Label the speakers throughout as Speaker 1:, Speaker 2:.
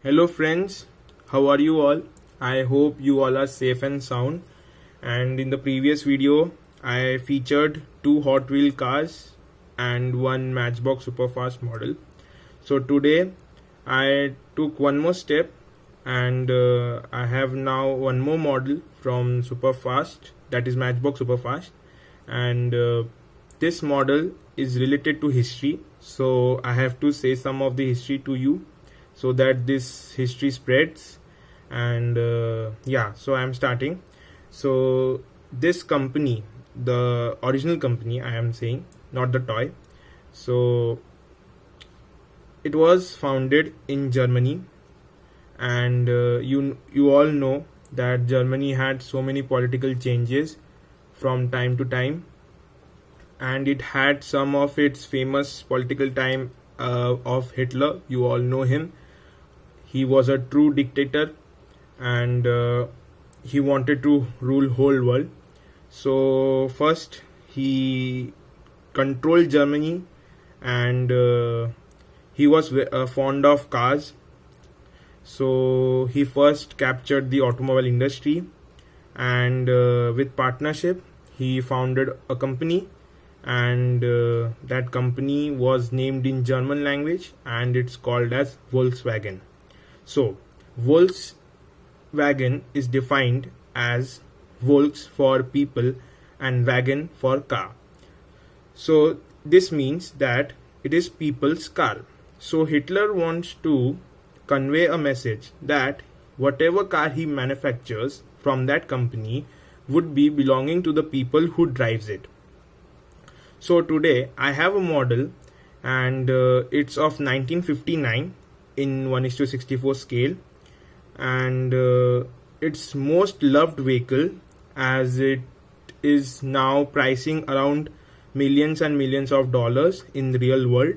Speaker 1: Hello friends, how are you all? I hope you all are safe and sound. And in the previous video, I featured two Hot Wheel cars and one Matchbox Superfast model. So today, I took one more step and I have now one more model from Superfast, that is Matchbox Superfast. And this model is related to history, so I have to say some of the history to you so that this history spreads. And so I'm starting. So this company, the original company, I am saying, not the toy. So it was founded in Germany, and you all know that Germany had so many political changes from time to time, and it had some of its famous political time of Hitler. You all know him. He was a true dictator, and he wanted to rule whole world. So first he controlled Germany, and he was fond of cars. So he first captured the automobile industry, and with partnership he founded a company, and that company was named in German language, and it's called as Volkswagen. So Volkswagen is defined as Volks for people and wagon for car. So this means that it is people's car. So Hitler wants to convey a message that whatever car he manufactures from that company would be belonging to the people who drives it. So today I have a model, and it's of 1959 in 1:64 scale, and its most loved vehicle, as it is now pricing around millions and millions of dollars in the real world,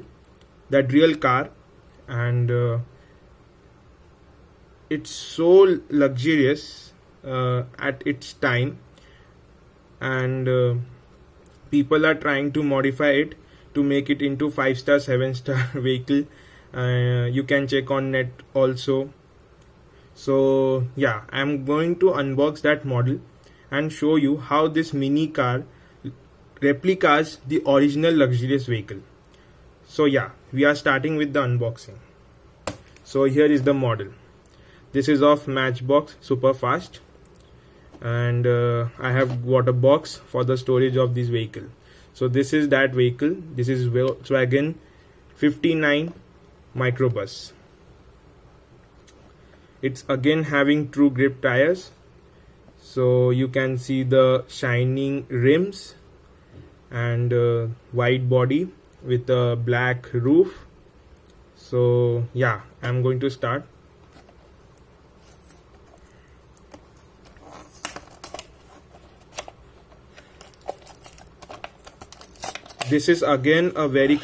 Speaker 1: that real car. And it's so luxurious at its time, and people are trying to modify it to make it into 5-star 7-star vehicle. You can check on net also. So yeah, I'm going to unbox that model and show you how this mini car replicas the original luxurious vehicle. So yeah, we are starting with the unboxing. So here is the model. This is of Matchbox Superfast, and I have got a box for the storage of this vehicle. So this is that vehicle. This is Volkswagen 59 microbus. It's again having true grip tires, so you can see the shining rims, and white body with a black roof. So yeah, I'm going to start. This is again a very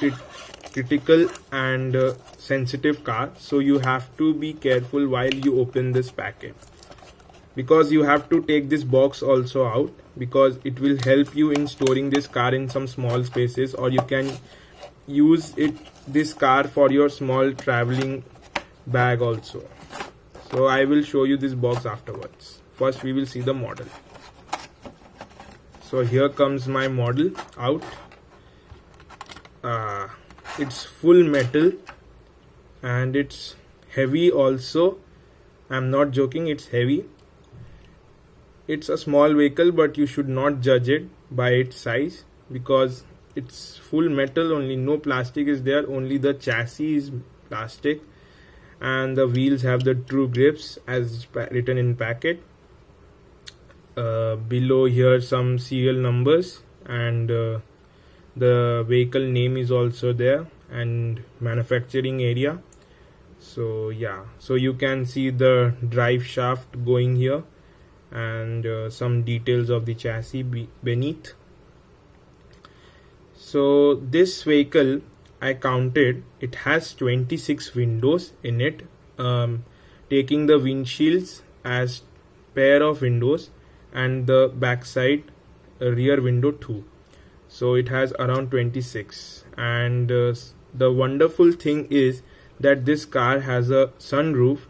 Speaker 1: critical and sensitive car, so you have to be careful while you open this packet, because you have to take this box also out, because it will help you in storing this car in some small spaces, or you can use this car for your small traveling bag also. So I will show you this box afterwards. First we will see the model. So here comes my model out. It's full metal, and it's heavy also. I'm not joking, it's heavy. It's a small vehicle, but you should not judge it by its size, because it's full metal only, no plastic is there, only the chassis is plastic, and the wheels have the true grips as written in packet. Below here some serial numbers, and the vehicle name is also there, and manufacturing area. So yeah, so you can see the drive shaft going here, and some details of the chassis beneath. So this vehicle, I counted, it has 26 windows in it, taking the windshields as pair of windows, and the backside rear window too. So it has around 26, and the wonderful thing is that this car has a sunroof,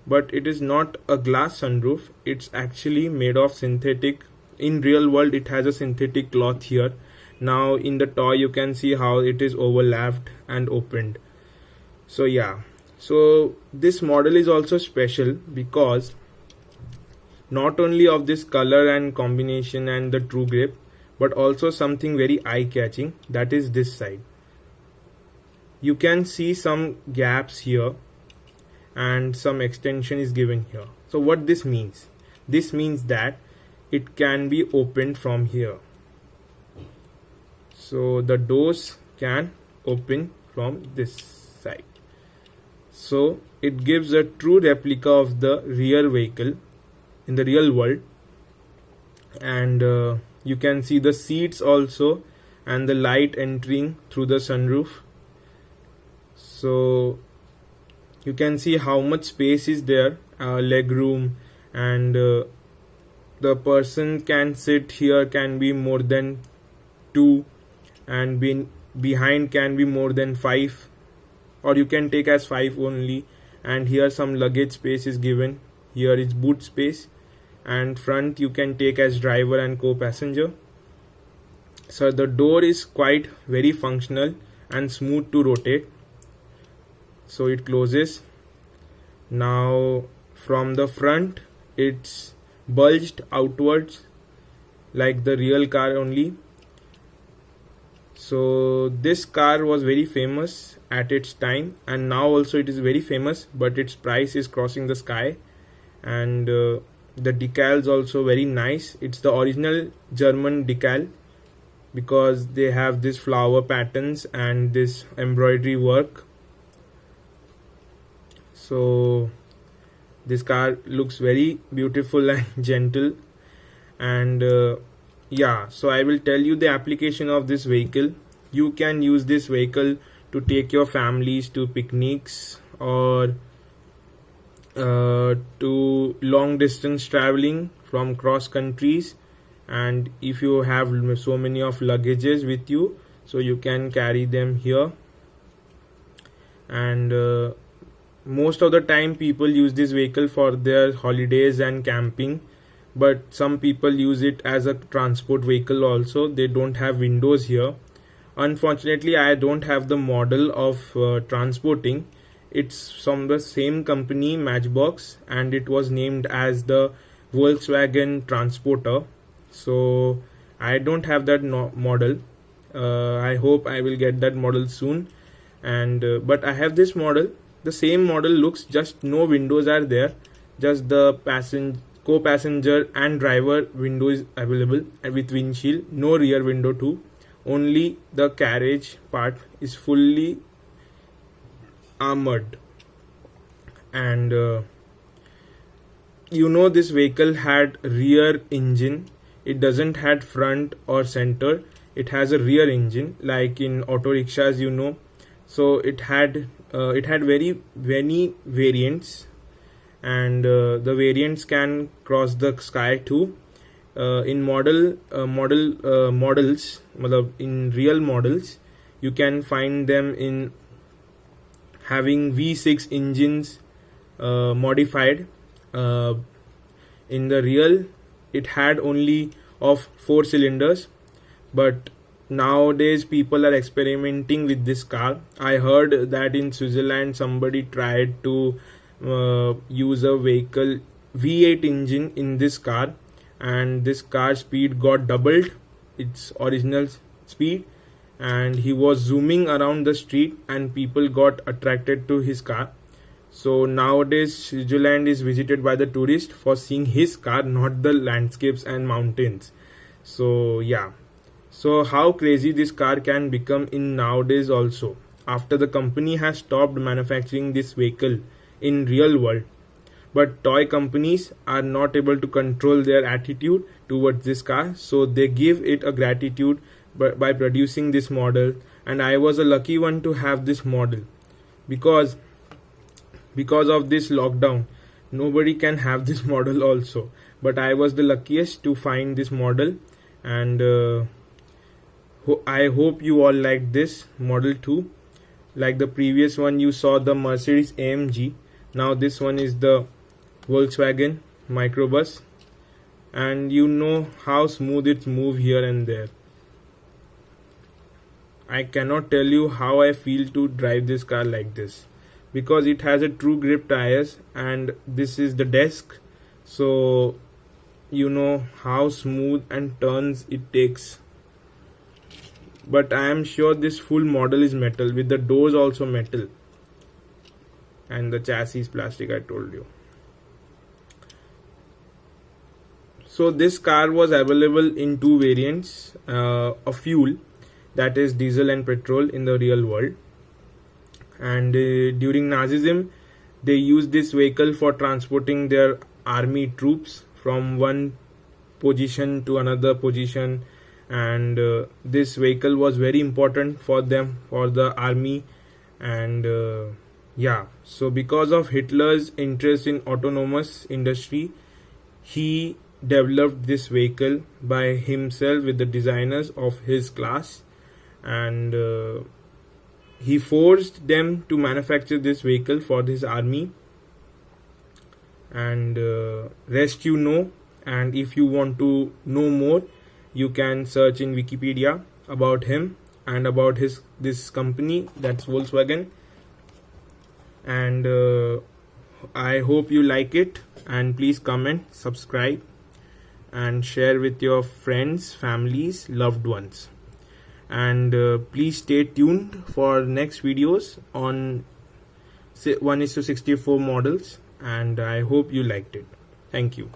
Speaker 1: but it is not a glass sunroof. It's actually made of synthetic. In real world it has a synthetic cloth here. Now in the toy you can see how it is overlapped and opened. So yeah, so this model is also special because not only of this color and combination and the true grip, but also something very eye-catching, that is this side. You can see some gaps here and some extension is given here. So what this means? This means that it can be opened from here. So the doors can open from this side. So it gives a true replica of the rear vehicle in the real world. And you can see the seats also and the light entering through the sunroof. So you can see how much space is there, leg room, and the person can sit here can be more than 2, and behind can be more than 5, or you can take as 5 only. And here some luggage space is given. Here is boot space, and front you can take as driver and co-passenger. So the door is quite very functional and smooth to rotate. So it closes. Now from the front it's bulged outwards like the real car only. So this car was very famous at its time, and now also it is very famous, but its price is crossing the sky. And the decals also very nice. It's the original German decal because they have this flower patterns and this embroidery work. So this car looks very beautiful and gentle. And yeah, so I will tell you the application of this vehicle. You can use this vehicle to take your families to picnics, or to long distance traveling from cross countries. And if you have so many of luggages with you, so you can carry them here. And most of the time people use this vehicle for their holidays and camping, but some people use it as a transport vehicle also. They don't have windows here. Unfortunately, I don't have the model of transporting. It's from the same company, Matchbox, and it was named as the Volkswagen Transporter. So I don't have that model. I hope I will get that model soon. And but I have this model. The same model looks, just no windows are there, just the co-passenger and driver window is available with windshield, no rear window too. Only the carriage part is fully armored. And this vehicle had rear engine. It doesn't had front or center. It has a rear engine like in auto rickshaws, So it had very many variants, and the variants can cross the sky too. In models, in real models, you can find them in having V6 engines modified. In the real, it had only of 4 cylinders, but nowadays people are experimenting with this car. I heard that in Switzerland somebody tried to use a vehicle V8 engine in this car, and this car speed got doubled its original speed, and he was zooming around the street and people got attracted to his car. So nowadays Switzerland is visited by the tourists for seeing his car, not the landscapes and mountains. So yeah, so how crazy this car can become in nowadays also, after the company has stopped manufacturing this vehicle in real world. But toy companies are not able to control their attitude towards this car, so they give it a gratitude by producing this model. And I was a lucky one to have this model, because of this lockdown nobody can have this model also, but I was the luckiest to find this model. And I hope you all like this model too. Like the previous one, you saw the Mercedes AMG. Now this one is the Volkswagen microbus, and you know how smooth it moves here and there. I cannot tell you how I feel to drive this car like this, because it has a true grip tires, and this is the desk, so you know how smooth and turns it takes. But I am sure this full model is metal, with the doors also metal, and the chassis plastic, I told you. So this car was available in two variants of fuel, that is diesel and petrol, in the real world. And during Nazism, they used this vehicle for transporting their army troops from one position to another position, and this vehicle was very important for them, for the army. And yeah, so because of Hitler's interest in autonomous industry, he developed this vehicle by himself with the designers of his class, and he forced them to manufacture this vehicle for his army. And rest you know. And if you want to know more, you can search in Wikipedia about him and about this company, that's Volkswagen. And I hope you like it, and please comment, subscribe, and share with your friends, families, loved ones. And please stay tuned for next videos on 1:64 models, and I hope you liked it. Thank you.